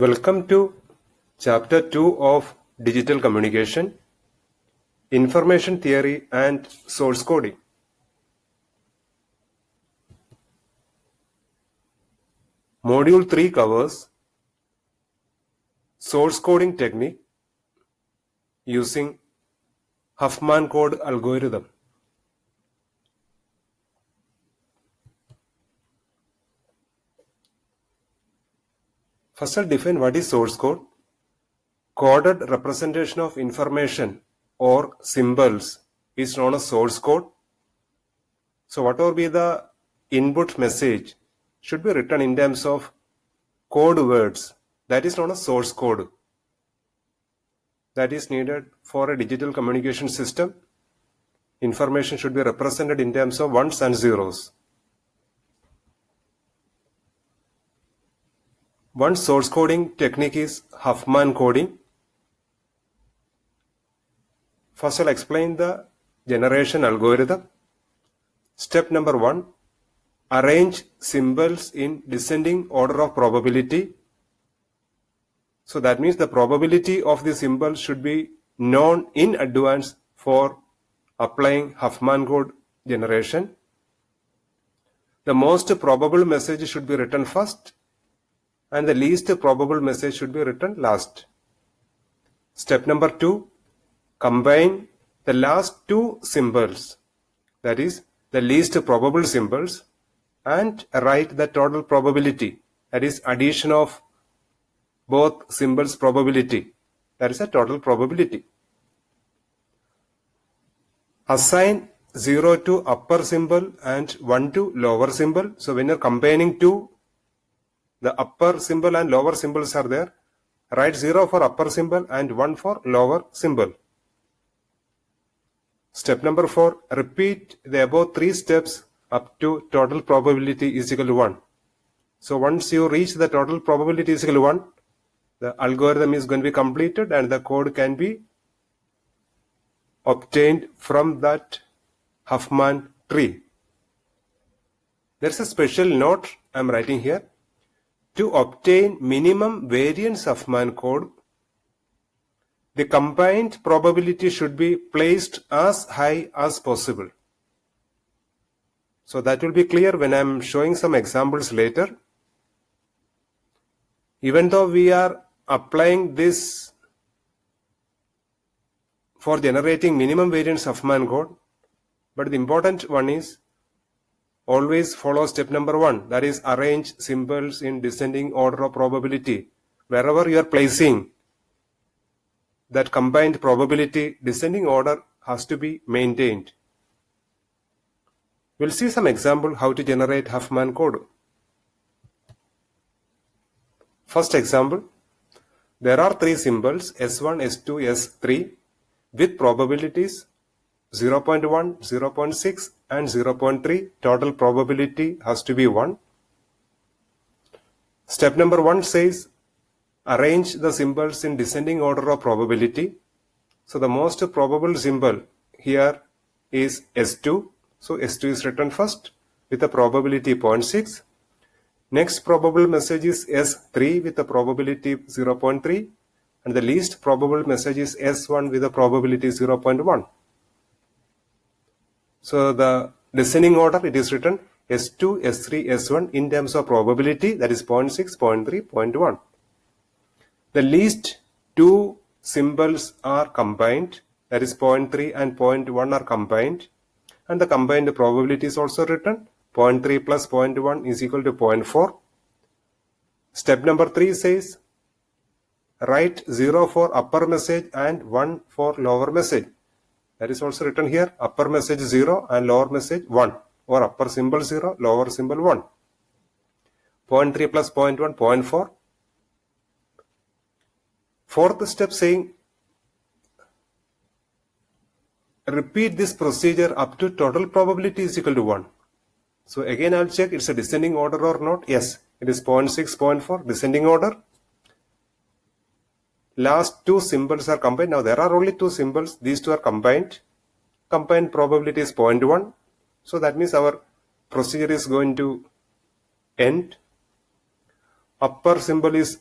Welcome to Chapter 2 of Digital Communication, Information Theory and Source Coding. Module 3 covers source coding technique using Huffman code algorithm. First, I'll define what is source code. Coded representation of information or symbols is known as source code. So whatever be the input message should be written in terms of code words. That is known as source code. That is needed for a digital communication system. Information should be represented in terms of ones and zeros. One source coding technique is Huffman coding. First, I'll explain the generation algorithm. Step number 1, arrange symbols in descending order of probability. So that means the probability of the symbol should be known in advance for applying Huffman code generation. The most probable message should be written first and the least probable message should be written last. Step number 2, combine the last two symbols, that is the least probable symbols, and write the total probability, that is addition of both symbols probability, that is a total probability. Assign 0 to upper symbol and 1 to lower symbol. So when you're combining two, the upper symbol and lower symbols are there. Write 0 for upper symbol and 1 for lower symbol. Step number 4, repeat the above 3 steps up to total probability is equal to 1. So once you reach the total probability is equal to 1, the algorithm is going to be completed and the code can be obtained from that Huffman tree. There's a special note I'm writing here. To obtain minimum variance Huffman code, the combined probability should be placed as high as possible. So that will be clear when I'm showing some examples later. Even though we are applying this for generating minimum variance Huffman code, but the important one is always follow step number 1, that is arrange symbols in descending order of probability. Wherever you are placing that combined probability, descending order has to be maintained. We'll see some example how to generate Huffman code. First example, there are 3 symbols S1, S2, S3 with probabilities 0.1, 0.6 and 0.3. Total probability has to be 1. Step number 1 says arrange the symbols in descending order of probability. So the most probable symbol here is S2. So S2 is written first with a probability 0.6. Next probable message is S3 with a probability 0.3 and the least probable message is S1 with a probability 0.1. So the descending order, it is written S2, S3, S1 in terms of probability, that is 0.6, 0.3, 0.1. The least two symbols are combined, that is 0.3 and 0.1 are combined, and the combined probability is also written 0.3 plus 0.1 is equal to 0.4. Step number 3 says write 0 for upper message and 1 for lower message. That is also written here, upper message 0 and lower message 1, or upper symbol 0, lower symbol 1. 0.3 plus 0.1, 0.4. Fourth step saying repeat this procedure up to total probability is equal to 1. So again I'll check it's a descending order or not. Yes, it is 0.6, 0.4, descending order. Last two symbols are combined. Now there are only 2 symbols. These 2 are combined. Combined probability is 0.1. So that means our procedure is going to end. Upper symbol is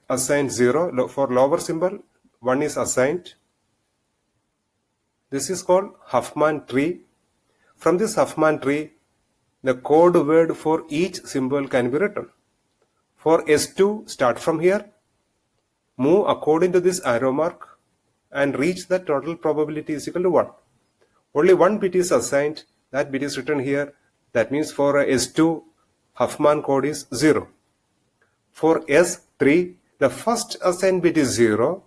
assigned 0. For lower symbol, 1 is assigned. This is called Huffman tree. From this Huffman tree, the code word for each symbol can be written. For S2, start from here, move according to this arrow mark and reach the total probability is equal to 1. Only one bit is assigned, that bit is written here. That means for S2, Huffman code is 0. For S3, the first assigned bit is 0.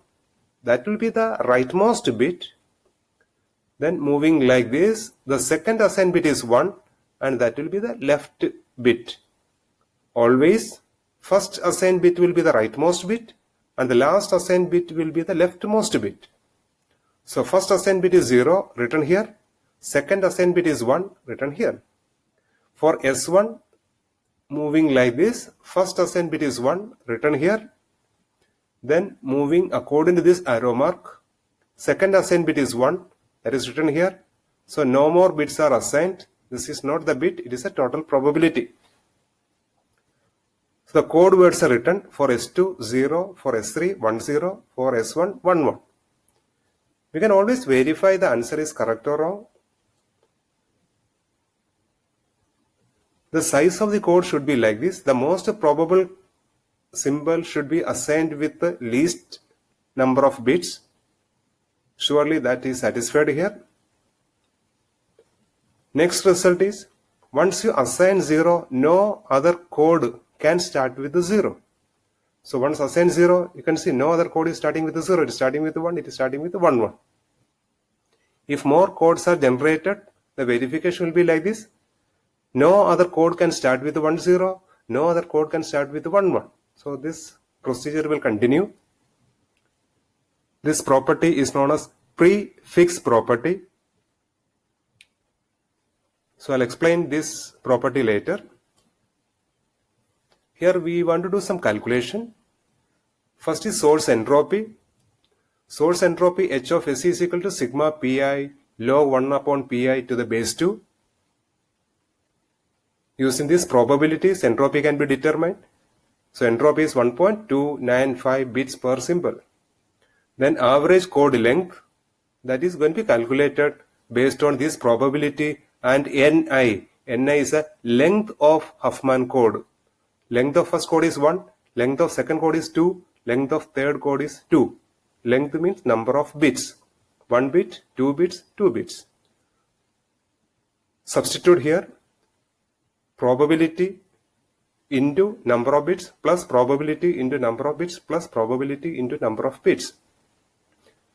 That will be the rightmost bit. Then moving like this, the second assigned bit is 1 and that will be the left bit. Always, first assigned bit will be the rightmost bit and the last assigned bit will be the leftmost bit. So first assigned bit is 0, written here. Second assigned bit is 1, written here. For S1, moving like this, first assigned bit is 1, written here. Then moving according to this arrow mark, second assigned bit is 1, that is written here. So no more bits are assigned. This is not the bit, it is a total probability. So the code words are written for S2, 0, for S3, 10, for S1, 11. We can always verify the answer is correct or wrong. The size of the code should be like this. The most probable symbol should be assigned with the least number of bits. Surely that is satisfied here. Next result is, once you assign 0, no other code can start with the 0. So once assigned 0, you can see no other code is starting with the 0. It is starting with 1, it is starting with 1, 1. If more codes are generated, the verification will be like this. No other code can start with 1, 0. No other code can start with 1, 1. So this procedure will continue. This property is known as prefix property. So I'll explain this property later. Here we want to do some calculation. First is source entropy. Source entropy H of S is equal to sigma pi log 1 upon pi to the base 2. Using these probabilities, entropy can be determined. So entropy is 1.295 bits per symbol. Then average code length, that is going to be calculated based on this probability and Ni. Ni is a length of Huffman code. Length of first code is 1, length of second code is 2, length of third code is 2. Length means number of bits. 1 bit, 2 bits, 2 bits. Substitute here probability into number of bits plus probability into number of bits plus probability into number of bits.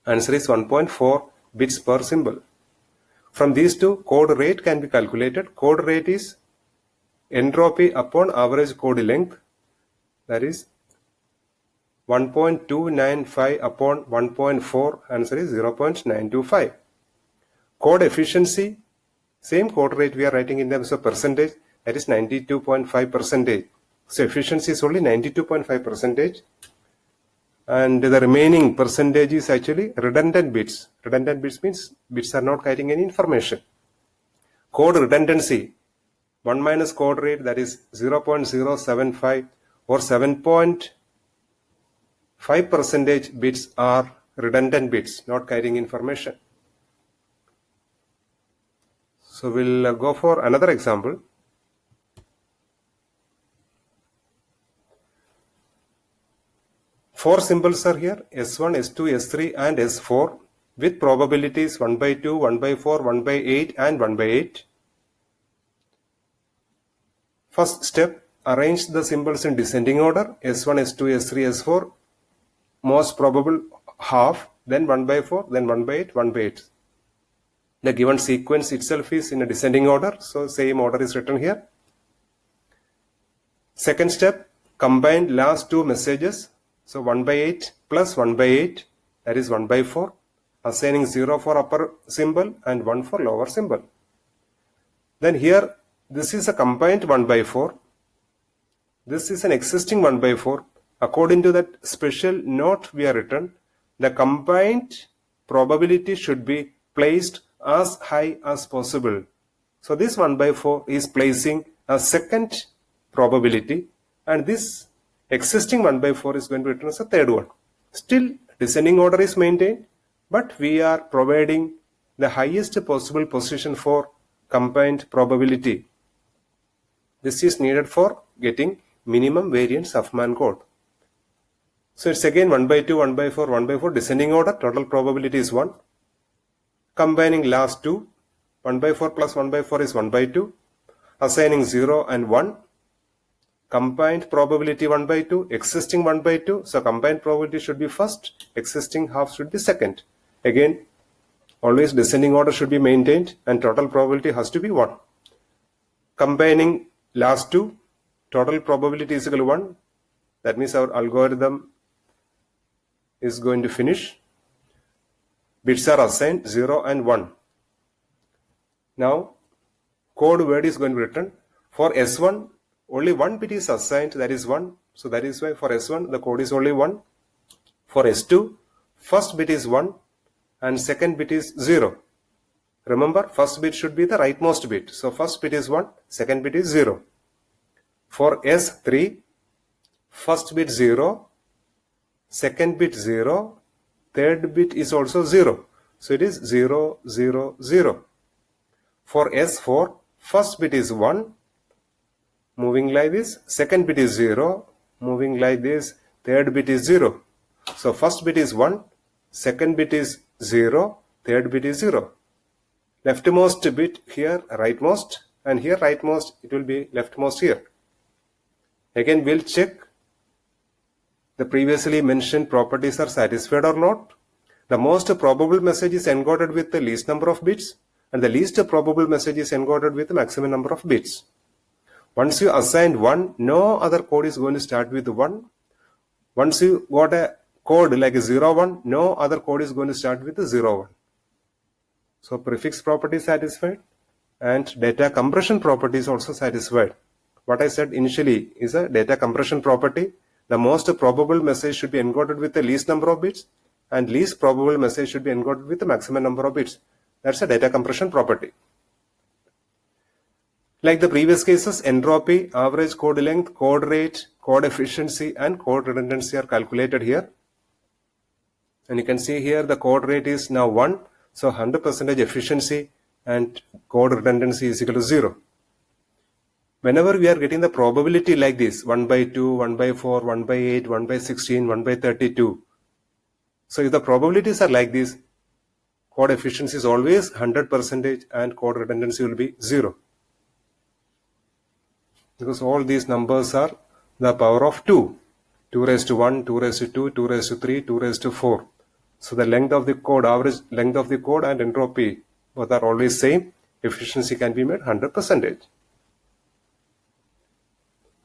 Answer is 1.4 bits per symbol. From these two, code rate can be calculated. Code rate is entropy upon average code length, that is 1.295 upon 1.4, answer is 0.925. Code efficiency, same code rate we are writing in terms of percentage, that is 92.5%. So efficiency is only 92.5%. And the remaining percentage is actually redundant bits. Redundant bits means bits are not carrying any information. Code redundancy, 1 minus code rate, that is 0.075 or 7.5% bits are redundant bits, not carrying information. So we'll go for another example. Four symbols are here, S1, S2, S3 and S4 with probabilities 1 by 2, 1 by 4, 1 by 8 and 1 by 8. First step, arrange the symbols in descending order, S1, S2, S3, S4, most probable half, then 1 by 4, then 1 by 8, 1 by 8. The given sequence itself is in a descending order, so same order is written here. Second step, combine last two messages. So 1 by 8 plus 1 by 8, that is 1 by 4, assigning 0 for upper symbol and 1 for lower symbol. Then here, this is a combined 1 by 4. This is an existing 1 by 4. According to that special note we are written, the combined probability should be placed as high as possible. So this 1 by 4 is placing a second probability, and this Existing 1 by 4 is going to be written as a third one. Still, descending order is maintained, but we are providing the highest possible position for combined probability. This is needed for getting minimum variance Huffman code. So it's again 1 by 2, 1 by 4, 1 by 4, descending order, total probability is 1. Combining last two, 1 by 4 plus 1 by 4 is 1 by 2. Assigning 0 and 1. Combined probability 1 by 2, existing 1 by 2. So combined probability should be first, existing half should be second. Again, always descending order should be maintained and total probability has to be 1. Combining last two, total probability is equal to 1. That means our algorithm is going to finish. Bits are assigned 0 and 1. Now, code word is going to be written. For S1, only one bit is assigned, that is 1. So that is why for S1, the code is only 1. For S2, first bit is 1 and second bit is 0. Remember, first bit should be the rightmost bit. So first bit is 1, second bit is 0. For S3, first bit 0, second bit 0, third bit is also 0. So it is 0, 0, 0. For S4, first bit is 1, moving like this, second bit is 0, moving like this, third bit is 0. So first bit is 1, second bit is 0, third bit is 0. Leftmost bit here rightmost, and here rightmost, it will be leftmost here. Again, we'll check the previously mentioned properties are satisfied or not. The most probable message is encoded with the least number of bits, and the least probable message is encoded with the maximum number of bits. Once you assigned 1, no other code is going to start with 1. Once you got a code like 0, 1, no other code is going to start with 0, 1. So prefix property is satisfied and data compression property is also satisfied. What I said initially is a data compression property. The most probable message should be encoded with the least number of bits and least probable message should be encoded with the maximum number of bits. That's a data compression property. Like the previous cases, entropy, average code length, code rate, code efficiency and code redundancy are calculated here. And you can see here the code rate is now 1. So 100% efficiency and code redundancy is equal to 0. Whenever we are getting the probability like this, 1 by 2, 1 by 4, 1 by 8, 1 by 16, 1 by 32. So if the probabilities are like this, code efficiency is always 100% and code redundancy will be 0. Because all these numbers are the power of 2. 2 raised to 1, 2 raised to 2, 2 raised to 3, 2 raised to 4. So the length of the code, average length of the code and entropy, both are always same. Efficiency can be made 100%.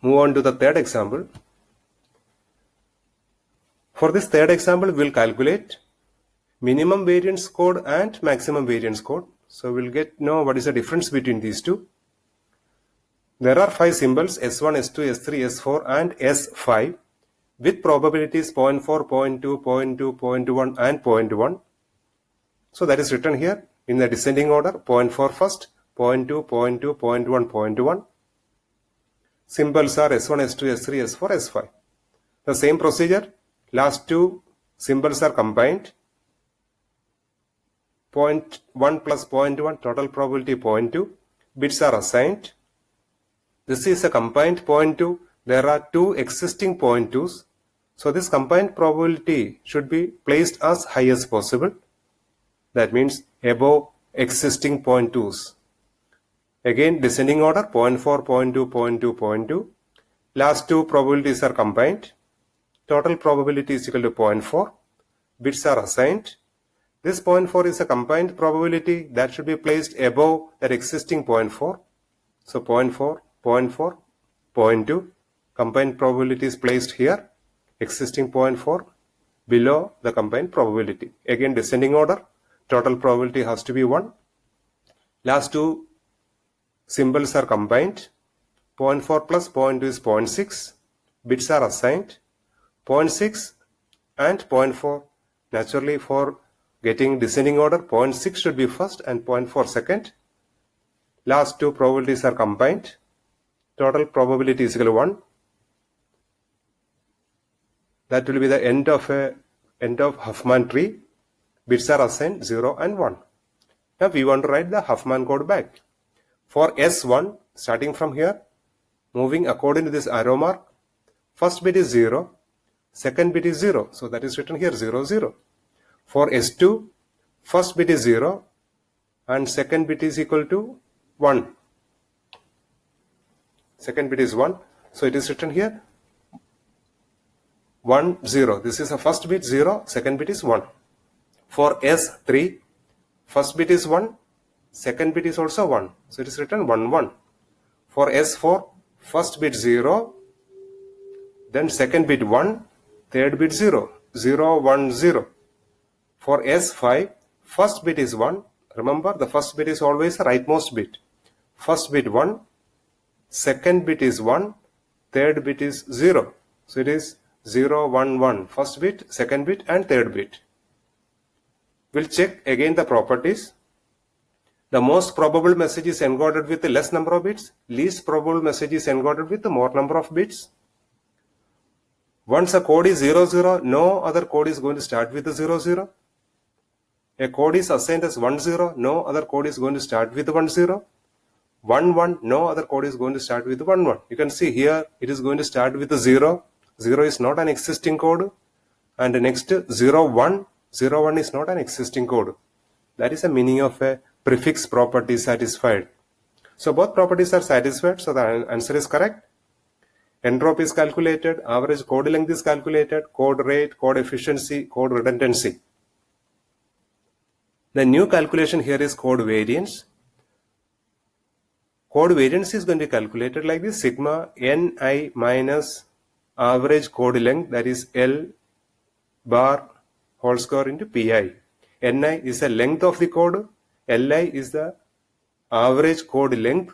Move on to the third example. For this third example, we'll calculate minimum variance code and maximum variance code. So we'll know what is the difference between these two. There are 5 symbols S1, S2, S3, S4 and S5 with probabilities 0.4, 0.2, 0.2, 0.1 and 0.1. So that is written here in the descending order, 0.4 first, 0.2, 0.2, 0.1, 0.1. Symbols are S1, S2, S3, S4, S5. The same procedure, last two symbols are combined. 0.1 plus 0.1, total probability 0.2. Bits are assigned. This is a combined 0.2. There are 2 existing 0.2s. So this combined probability should be placed as high as possible. That means above existing 0.2s. Again, descending order 0.4, 0.2, 0.2, 0.2. Last two probabilities are combined. Total probability is equal to 0.4. Bits are assigned. This 0.4 is a combined probability that should be placed above that existing 0.4. So 0.4, 0.4, 0.2. Combined probability is placed here. Existing 0.4 below the combined probability. Again, descending order. Total probability has to be 1. Last two symbols are combined. 0.4 plus 0.2 is 0.6. Bits are assigned. 0.6 and 0.4. Naturally, for getting descending order, 0.6 should be first and 0.4 second. Last two probabilities are combined. Total probability is equal to 1. That will be the end of Huffman tree. Bits are assigned 0 and 1. Now we want to write the Huffman code back. For S1, starting from here, moving according to this arrow mark, first bit is 0, second bit is 0. So that is written here 0, 0. For S2, first bit is 0 and second bit is equal to 1. Second bit is 1. So it is written here 1, 0. This is the first bit 0, second bit is 1. For S3, first bit is 1, second bit is also 1. So it is written 1, 1. For S4, first bit 0, then second bit 1, third bit 0, 0, 1, 0. For S5, first bit is 1. Remember, the first bit is always the rightmost bit. First bit 1, second bit is 1, third bit is 0. So it is 0, 1, 1. First bit, second bit and third bit. We'll check again the properties. The most probable message is encoded with the less number of bits. Least probable message is encoded with the more number of bits. Once a code is 0, 0, no other code is going to start with the 0, 0. A code is assigned as 1, 0, no other code is going to start with 1, 0. 1, 1, no other code is going to start with 1, 1. You can see here it is going to start with the 0. 0 is not an existing code. And the next 0, 1, 0, 1 is not an existing code. That is the meaning of a prefix property satisfied. So both properties are satisfied, so the answer is correct. Entropy is calculated, average code length is calculated, code rate, code efficiency, code redundancy. The new calculation here is code variance. Code variance is going to be calculated like this: sigma ni minus average code length, that is L bar whole square into pi. Ni is the length of the code, Li is the average code length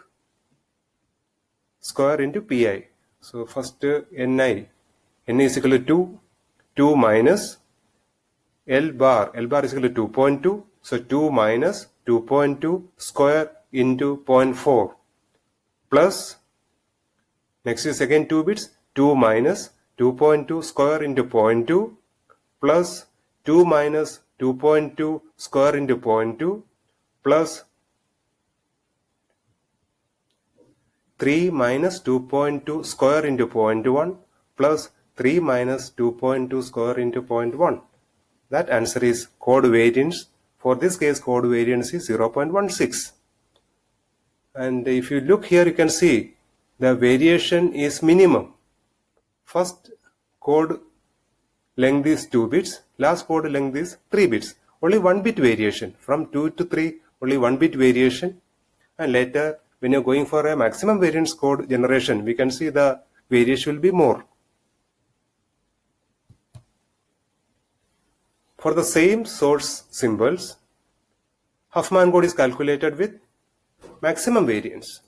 square into pi. So first Ni is equal to 2 minus L bar is equal to 2.2. So 2 minus 2.2 square into 0.4 plus, next is again 2 bits, 2 minus 2.2 square into 0.2 plus 2 minus 2.2 square into 0.2 plus 3 minus 2.2 square into 0.1 plus 3 minus 2.2 square into 0.1. That answer is code variance. For this case, code variance is 0.16. And if you look here, you can see the variation is minimum. First code length is 2 bits, last code length is 3 bits. Only 1 bit variation. From 2 to 3, only 1 bit variation. And later, when you're going for a maximum variance code generation, we can see the variation will be more. For the same source symbols, Huffman code is calculated with maximum variance.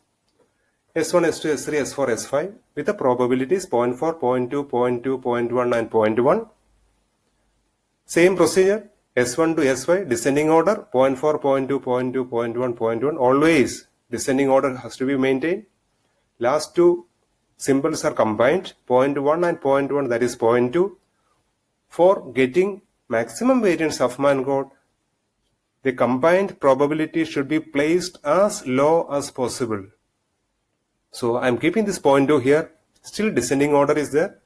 S1, S2, S3, S4, S5 with the probabilities 0.4, 0.2, 0.2, 0.1 and 0.1. Same procedure, S1 to S5, descending order, 0.4, 0.2, 0.2, 0.1, 0.1. Always descending order has to be maintained. Last two symbols are combined, 0.1 and 0.1, that is 0.2. For getting maximum variance Huffman code, the combined probability should be placed as low as possible. So I am keeping this 0.2 here. Still descending order is there.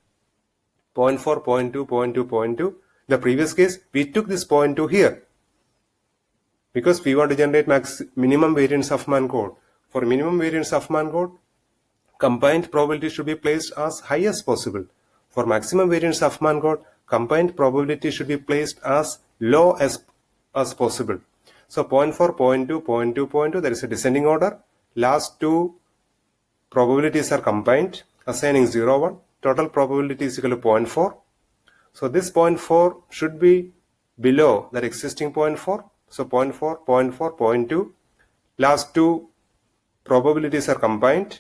0.4, 0.2, 0.2, 0.2. The previous case, we took this 0.2 here because we want to generate minimum variance Huffman code. For minimum variance Huffman code, combined probability should be placed as high as possible. For maximum variance Huffman code, combined probability should be placed as low as possible. So 0.4, 0.2, 0.2, 0.2, there is a descending order. Last two probabilities are combined, assigning 0, 1. Total probability is equal to 0.4. So this 0.4 should be below that existing 0.4. So 0.4, 0.4, 0.2. Last two probabilities are combined.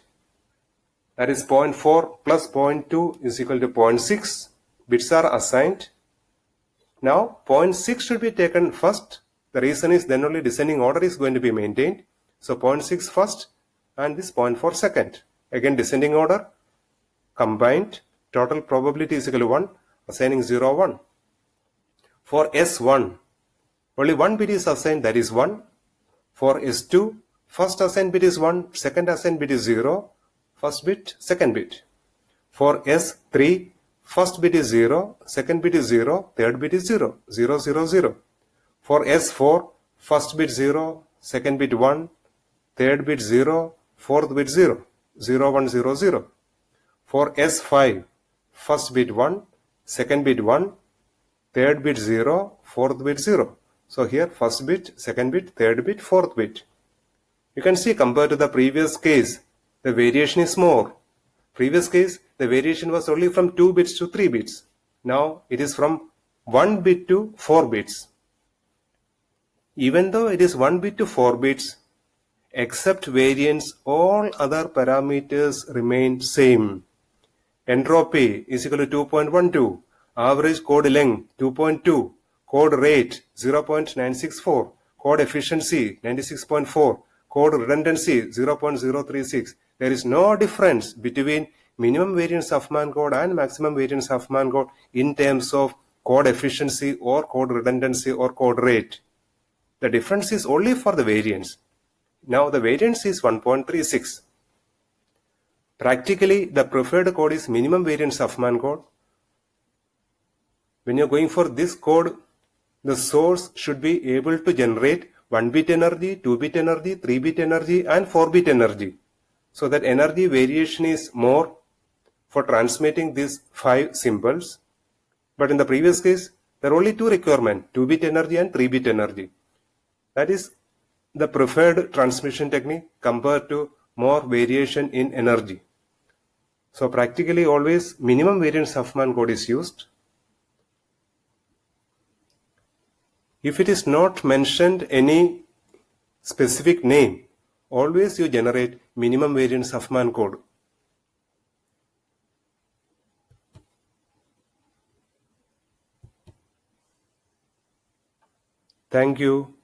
That is 0.4 plus 0.2 is equal to 0.6. Bits are assigned. Now 0.6 should be taken first. The reason is then only descending order is going to be maintained. So 0.6 first and this 0.4 second. Again descending order combined. Total probability is equal to 1. assigning 0, 1. For S1, only one bit is assigned, that is 1. For S2, first assigned bit is 1, second assigned bit is 0, first bit, second bit. For S3, first bit is 0, second bit is 0, third bit is 0, 0, 0, 0. For S4, first bit 0, second bit 1, third bit 0, fourth bit 0, 0, 1, 0, 0. For S5, first bit 1, second bit 1, third bit 0, fourth bit 0. So here first bit, second bit, third bit, fourth bit. You can see compared to the previous case, the variation is more. Previous case, the variation was only from 2 bits to 3 bits. Now it is from 1 bit to 4 bits. Even though it is 1 bit to 4 bits, except variance, all other parameters remain same. Entropy is equal to 2.12, average code length 2.2, code rate 0.964, code efficiency 96.4, code redundancy 0.036. There is no difference between minimum variance Huffman code and maximum variance Huffman code in terms of code efficiency or code redundancy or code rate. The difference is only for the variance. Now the variance is 1.36. Practically, the preferred code is minimum variance Huffman code. When you're going for this code, the source should be able to generate 1-bit energy, 2-bit energy, 3-bit energy, and 4-bit energy. So that energy variation is more for transmitting these 5 symbols. But in the previous case, there are only 2 requirements, 2-bit energy and 3-bit energy. That is the preferred transmission technique compared to more variation in energy. So practically always minimum variance Huffman code is used. If it is not mentioned any specific name, always you generate minimum variance Huffman code. Thank you.